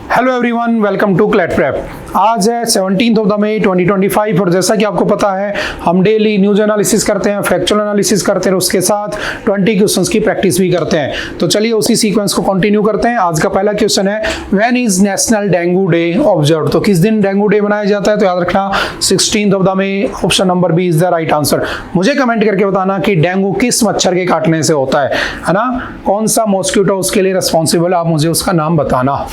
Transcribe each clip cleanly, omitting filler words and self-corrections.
Hello everyone, welcome to CLAT prep. आज है 17 of the मई 2025 और जैसा कि आपको पता है हम डेली न्यूज एनालिसिस करते हैं, फैक्चुअल एनालिसिस करते हैं, उसके साथ 20 क्वेश्चंस की प्रैक्टिस भी करते हैं। तो चलिए उसी सीक्वेंस को कंटिन्यू करते हैं। आज का पहला क्वेश्चन है, when is national dengue day observe? तो किस दिन डेंगू डे मनाया जाता है? तो याद रखना 16 of the May, option number B is the right answer. मुझे कमेंट करके बताना कि डेंगू किस मच्छर के काटने से होता है ना, कौन सा मॉस्किटो उसके लिए रिस्पॉन्सिबल है, आप मुझे उसका नाम बताना।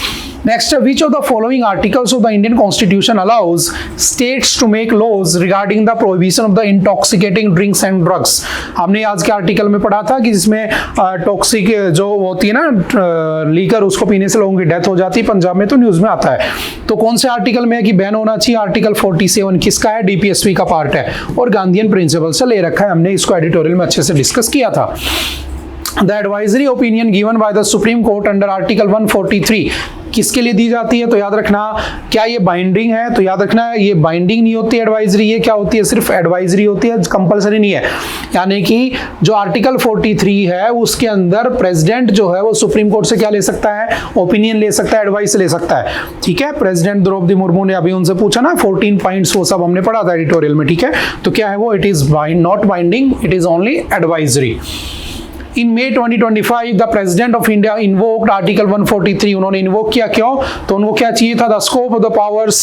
Next, which of the following articles of the Indian Constitution allows states to make laws regarding the prohibition of the intoxicating drinks and drugs? हमने आज के आर्टिकल में पढ़ा था कि जिसमें टॉक्सिक जो होती है ना लीकर, उसको पीने से लोगों की डेथ हो जाती है। पंजाब में तो न्यूज में आता है। तो कौन से आर्टिकल में है कि बैन होना चाहिए? आर्टिकल 47 किसका है? डीपीएसपी का पार्ट है और गांधीयन प्रिंसिपल से ले रखा है। हमने इसको एडिटोरियल में अच्छे से डिस्कस किया था। The advisory opinion given by the Supreme Court under Article 143 किसके लिए दी जाती है? तो याद रखना, क्या ये बाइंडिंग है? तो याद रखना ये बाइंडिंग नहीं होती एडवाइजरी। ये क्या होती है? सिर्फ एडवाइजरी होती है, कंपलसरी नहीं है। यानी कि जो आर्टिकल 43 है उसके अंदर प्रेसिडेंट जो है वो सुप्रीम कोर्ट से क्या ले सकता है? ओपिनियन ले सकता है, एडवाइस ले सकता है। ठीक है, प्रेसिडेंट द्रौपदी मुर्मू ने अभी उनसे पूछा ना 14 पॉइंट्स, वो सब हमने पढ़ा था एडिटोरियल में। ठीक है, तो क्या है वो? It is not binding, it is only advisory. In May 2025, the President of India invoked Article 143. उन्होंने इन्वोक किया, क्यों? तो उनको क्या चाहिए था? The scope of the powers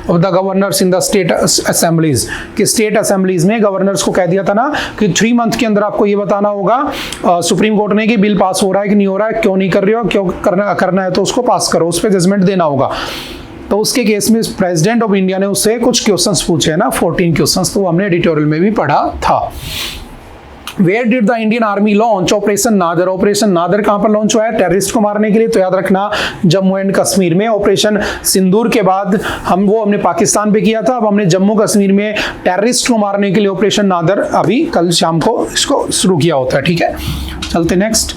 of the governors in the state assemblies. कि स्टेट असेंबलीज में गवर्नर्स को कह दिया था ना कि 3 मंथ के अंदर आपको ये बताना होगा सुप्रीम कोर्ट ने कि बिल पास हो रहा है कि नहीं हो रहा है, क्यों नहीं कर रहे हो, क्यों करना है तो उसको पास करो, उस पर जजमेंट देना होगा। तो उसके केस में प्रेसिडेंट ऑफ इंडिया ने उससे कुछ क्वेश्चंस पूछे ना, 14 क्वेश्चंस, तो हमने एडिटोरियल में भी पढ़ा था। Where did the Indian Army launch operation Nader? Operation Nader कहां पर लॉन्च हुआ है? टेररिस्ट को मारने के लिए। तो याद रखना जम्मू एंड कश्मीर में। ऑपरेशन सिंदूर के बाद हमने पाकिस्तान पे किया था, अब हमने जम्मू कश्मीर में टेररिस्ट को मारने के लिए ऑपरेशन नादर अभी कल शाम को इसको शुरू किया होता है। ठीक है, चलते next.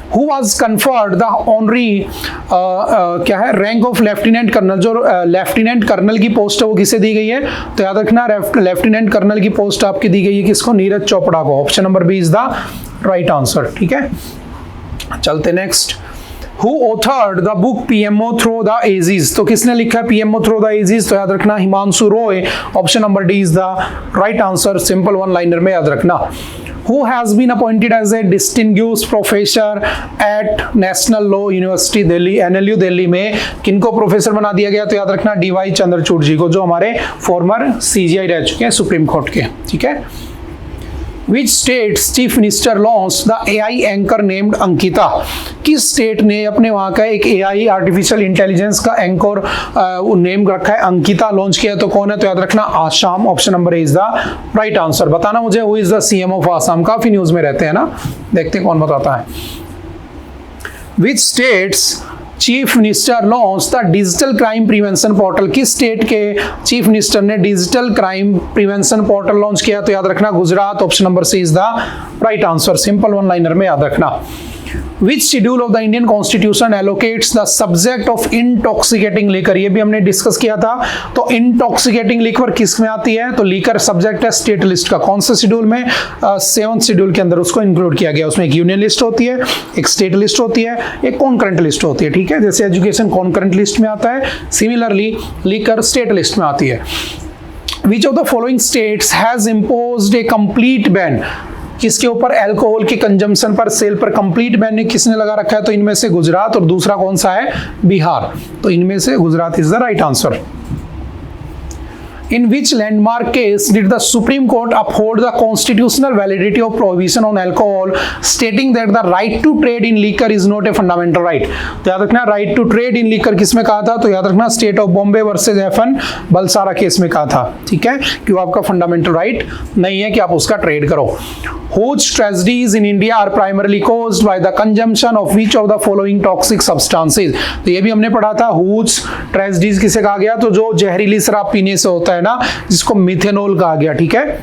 Who was conferred the honorary क्या है रैंक ऑफ लेफ्टिनेंट कर्नल? जो लेफ्टिनेंट कर्नल की पोस्ट है वो किसे दी गई है? तो याद रखना लेफ्टिनेंट कर्नल की पोस्ट आपकी दी गई है किसको? नीरज चोपड़ा को। Option number B is the right answer. ठीक है, चलते next. Who authored the book PMO Through the Ages? तो किसने लिखा है PMO Through the Ages? तो याद रखना Himanshu Roy. Option number D is the right answer. Simple one liner में याद रखना। Who has been appointed as a distinguished professor at National Law University Delhi, NLU Delhi में किनको प्रोफेसर बना दिया गया? तो याद रखना DY चंद्रचूड़ जी को, जो हमारे फॉर्मर CGI रह चुके हैं सुप्रीम कोर्ट के। ठीक है। Which state's chief minister launched the AI anchor named Ankita? किस स्टेट ने अपने वहां का एक AI आर्टिफिशियल इंटेलिजेंस का एंकर नेम रखा है अंकिता, लॉन्च किया? तो कौन है? तो याद रखना Assam. Option number A is the right answer. बताना मुझे who is the CM of Assam. काफी न्यूज में रहते हैं ना, देखते हैं कौन बताता है। Which states chief minister launch the digital crime prevention portal? किस स्टेट के चीफ मिनिस्टर ने digital crime prevention portal launch किया? तो याद रखना Gujarat. Option number C is the right answer. Simple one liner में याद रखना। Which schedule of the Indian Constitution allocates the subject of intoxicating liquor? ये भी हमने डिस्कस किया था। तो intoxicating liquor किस में आती है? तो लीकर सब्जेक्ट है स्टेट लिस्ट का। कौन से शेड्यूल में? 7th शेड्यूल के अंदर उसको इंक्लूड किया गया। उसमें एक यूनियन लिस्ट होती है, एक स्टेट लिस्ट होती है, एक कॉन्करेंट लिस्ट होती है। ठीक है, जैसे एजुकेशन कॉन्करेंट लिस्ट में आता है, सिमिलरली लीकर स्टेट लिस्ट में आती है। Which of the following states has imposed a complete ban? किसके ऊपर? अल्कोहल के कंजम्पशन पर, सेल पर कंप्लीट बैन किसने लगा रखा है? तो इनमें से गुजरात, और दूसरा कौन सा है? बिहार। तो इनमें से Gujarat is the right answer. In which landmark case did the Supreme Court uphold the constitutional validity of prohibition on alcohol, stating that the right to trade in liquor is not a fundamental right? तो याद रखना right to trade in liquor किस में कहा था? तो याद रखना state of Bombay versus FN Balsara case में कहा था। ठीक है, क्यों आपका फंडामेंटल राइट नहीं है कि आप उसका ट्रेड करो। Whose tragedies in India are primarily caused by the consumption of which of the following toxic substances? तो ये भी हमने पढ़ा था। Whose tragedies किसे कहा गया? तो जो जहरीली शराब पीने से होता है ना, जिसको मिथेनॉल कहा गया। ठीक है,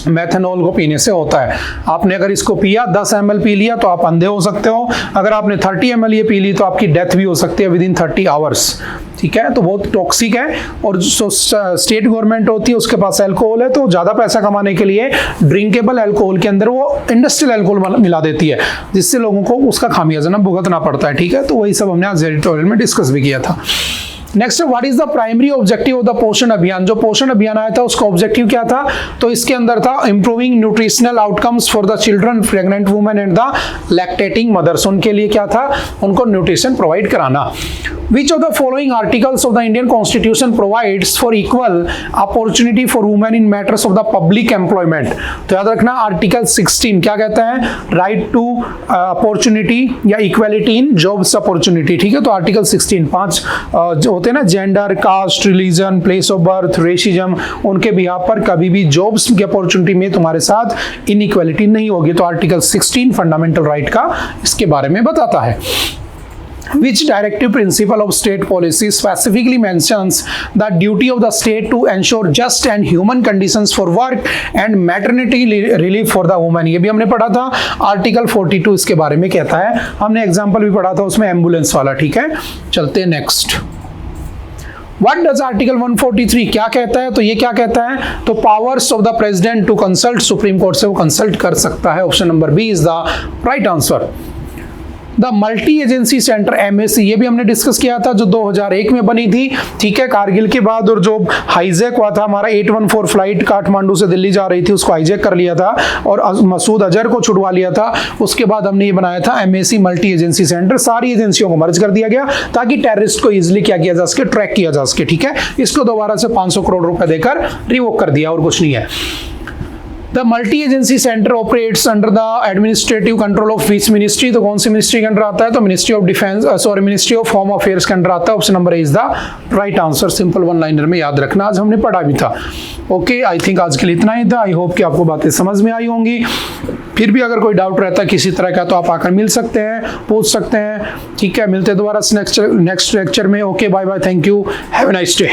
मेथनॉल को पीने से होता है। आपने अगर इसको पिया 10 ml पी लिया तो आप अंधे हो सकते हो, अगर आपने 30 ml ये पी ली तो आपकी डेथ भी हो सकती है विद इन 30 आवर्स। ठीक है, तो बहुत टॉक्सिक है। और जो स्टेट गवर्नमेंट होती है उसके पास अल्कोहल है, तो ज़्यादा पैसा कमाने के लिए ड्रिंकेबल अल्कोहल के अंदर वो इंडस्ट्रियल अल्कोहल मिला देती है, जिससे लोगों को उसका खामियाजा ना भुगतना पड़ता है। ठीक है, तो वही सब हमने आज एडिटोरियल में डिस्कस भी किया था। Next, what is the primary objective of the पोषण अभियान। जो पोषण अभियान आया था उसका ऑब्जेक्टिव क्या था, तो इसके अंदर था improving nutritional outcomes for the children, pregnant women and the lactating mothers. उनके लिए क्या था, उनको न्यूट्रिशन प्रोवाइड कराना। Which of the following articles of the Indian Constitution provides for equal opportunity for women in matters of the public employment? तो याद रखना article 16 क्या कहता है, राइट टू अपॉर्चुनिटी या इक्वालिटी इन जॉब्स अपॉर्चुनिटी। ठीक है, तो आर्टिकल 16 5 जो होते हैं ना, gender, caste, religion, place of birth, racism, उनके बिहाफ पर कभी भी जॉब्स की अपॉर्चुनिटी में तुम्हारे साथ इनइक्वालिटी नहीं होगी। तो आर्टिकल 16 फंडामेंटल राइट का इसके बारे में बताता है। Which directive principle of state policy specifically mentions the duty of the state to ensure just and human conditions for work and maternity relief for the woman? ये भी हमने पढ़ा था, आर्टिकल 42 इसके बारे में कहता है। हमने एग्जाम्पल भी पढ़ा था उसमें एम्बुलेंस वाला। ठीक है, चलते हैं नेक्स्ट। What does आर्टिकल 143 क्या कहता है, तो ये क्या कहता है, तो powers of the president to consult, Supreme Court से वो कंसल्ट कर सकता है। Option number B is the right answer. The multi agency centre MAC, ये भी हमने डिस्कस किया था, जो 2001 में बनी थी। ठीक है, कारगिल के बाद, और जो हाईजैक हुआ था हमारा 814 फ्लाइट काठमांडू से दिल्ली जा रही थी, उसको हाईजैक कर लिया था और मसूद अजहर को छुड़वा लिया था। उसके बाद हमने ये बनाया था MAC मल्टी एजेंसी सेंटर। सारी एजेंसियों को मर्ज कर दिया गया ताकि टेररिस्ट को इजिली क्या किया जा सके, ट्रैक किया जा सके। ठीक है, इसको दोबारा से 500 करोड़ रुपए देकर रिवोक कर दिया, और कुछ नहीं है। The multi-agency center operates under the administrative control of which ministry? तो कौन सी मिनिस्ट्री के अंडर आता है, तो ministry of defence, ministry of home affairs के अंडर आता है। Option number is the right answer. Simple one liner में याद रखना, आज हमने पढ़ा भी था। ओके, आई थिंक आज के लिए इतना ही था। आई होप कि आपको बातें समझ में आई होंगी। फिर भी अगर कोई डाउट रहता है किसी तरह का तो आप आकर मिल सकते हैं, पूछ सकते हैं। ठीक है, मिलते हैं दोबारा नेक्स्ट लेक्चर में। Okay, bye bye, thank you, have a nice day.